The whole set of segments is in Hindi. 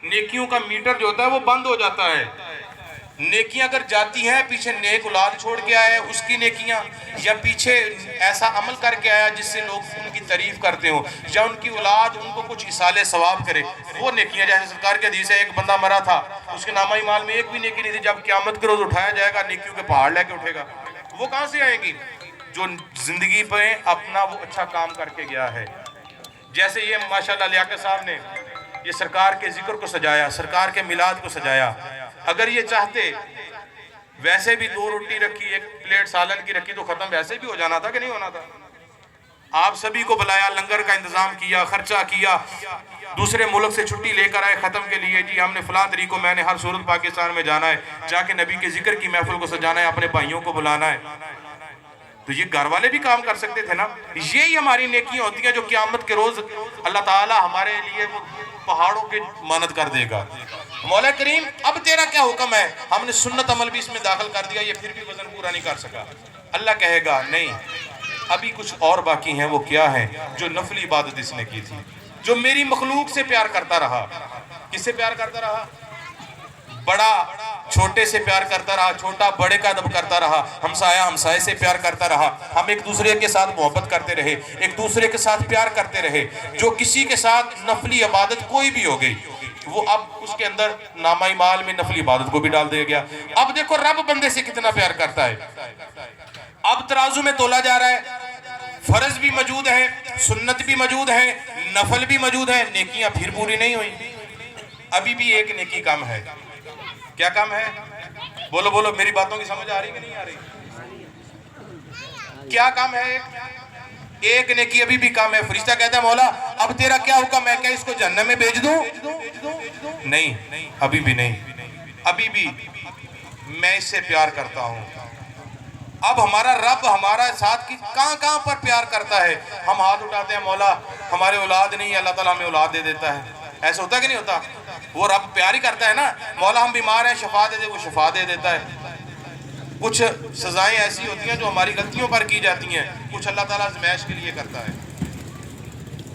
नेकियों का मीटर जो होता है वो बंद हो जाता है। नेकियां अगर जाती हैं, पीछे नेक औलाद छोड़ के आया उसकी नेकियां, या पीछे ऐसा अमल करके आया जिससे लोग उनकी तारीफ करते हो, या उनकी औलाद उनको कुछ इसाले सवाब करे, वो नेकियां। जैसे सरकार के हदीस है, एक बंदा मरा था, उसके नामा ईमाल में एक भी नेकी नहीं थी। जब क़यामत के रोज उठाया जाएगा, नेकियों के पहाड़ लेके उठेगा। वो कहाँ से आएगी? जो जिंदगी पे अपना वो अच्छा काम करके गया है। जैसे ये माशाल्लाह लियाकत साहब ने ये सरकार के जिक्र को सजाया, सरकार के मिलाद को सजाया। अगर ये चाहते वैसे भी 2 रोटी रखी, 1 प्लेट सालन की रखी तो खत्म वैसे भी हो जाना था कि नहीं होना था? आप सभी को बुलाया, लंगर का इंतजाम किया, खर्चा किया, दूसरे मुल्क से छुट्टी लेकर आए खत्म के लिए, जी हमने फलां तरीको मैंने हर सूरत पाकिस्तान में जाना है, जाके नबी के जिक्र की महफिल को सजाना है, अपने भाइयों को बुलाना है। तो ये घर वाले भी काम कर सकते थे ना। यही हमारी नेकियां होती हैं जो क़यामत के रोज अल्लाह ताला हमारे लिए पहाड़ों की मानद कर देगा। मौला करीम अब तेरा क्या हुक्म है? हमने सुन्नत अमल भी इसमें दाखिल कर दिया, ये फिर भी वजन पूरा नहीं कर सका। अल्लाह कहेगा नहीं, अभी कुछ और बाकी हैं। वो क्या है? जो नफली इबादत इसने की थी, जो मेरी मखलूक से प्यार करता रहा। किससे प्यार करता रहा? बड़ा छोटे से प्यार करता रहा, छोटा बड़े का अदब करता रहा, हमसाया हमसाए से प्यार करता रहा। हम एक दूसरे के साथ मोहब्बत करते रहे, एक दूसरे के साथ प्यार करते रहे। जो किसी के साथ नफली इबादत कोई भी हो गई, वो अब उसके अंदर नामाई माल में नफली इबादत को भी डाल दिया गया। अब देखो रब बंदे से कितना प्यार करता है। अब तराजू में तोला जा रहा है, फर्ज भी मौजूद है, सुन्नत भी मौजूद है, नफल भी मौजूद है, नेकियां फिर पूरी नहीं हुई। अभी भी एक नेकी कम है। क्या काम है? बोलो बोलो, मेरी बातों की समझ आ रही कि नहीं आ रही? क्या काम है? एक नेकी अभी भी काम है। फरिश्ता कहता है मौला अब तेरा क्या हुक्म है? क्या इसको जन्नत में भेज दूं? नहीं, अभी भी नहीं, अभी भी मैं इससे प्यार करता हूं। अब हमारा रब हमारा साथ की कहां कहां पर प्यार करता है। हम हाथ उठाते हैं, मौला हमारे औलाद नहीं, अल्लाह ताला हमें औलाद दे देता है। ऐसा होता कि नहीं होता? वो रब प्यार ही करता है ना। मौला हम बीमार हैं, शफा दे दे, वो शफा दे देता है। कुछ सजाएं ऐसी होती हैं जो हमारी गलतियों पर की जाती हैं, कुछ अल्लाह ताला आज़माइश के लिए करता है।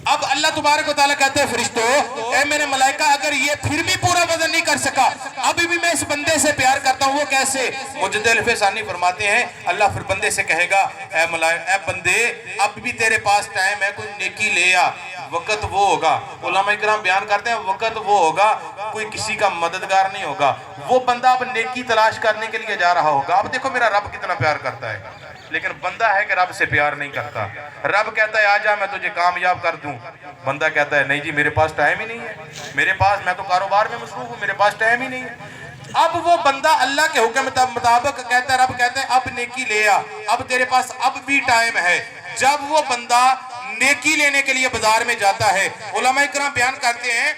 अब अल्लाह तुबारक व तआला कहते हैं फरिश्तों, ए मेरे मलाइका, अगर ये फिर भी पूरा वजन नहीं कर सका, अभी भी मैं इस बंदे से प्यार करता हूँ। वो कैसे? मुजद्दिद सानी फरमाते हैं, अल्लाह फिर बंदे से कहेगा, ए बंदे अब भी तेरे पास टाइम है, कोई नेकी ले आ। वक़्त वो होगा, उलमा इकराम बयान करते हैं, वक़्त वो होगा कोई किसी का मददगार नहीं होगा। वो बंदा अब नेकी तलाश करने के लिए जा रहा होगा। अब देखो मेरा रब कितना प्यार करता है, लेकिन बंदा है कि रब से प्यार नहीं करता। रब कहता है आजा मैं तुझे कामयाब कर दूं, बंदा कहता है नहीं जी मेरे पास टाइम ही नहीं है, मेरे पास, मैं तो कारोबार में मसरूफ हूं, मेरे पास टाइम ही नहीं है। अब वो बंदा अल्लाह के हुक्म मुताबिक कहता है, रब कहता है अब नेकी ले आ, अब तेरे पास अब भी टाइम है। जब वो बंदा नेकी लेने के लिए बाजार में जाता है, उलमा इकराम बयान करते हैं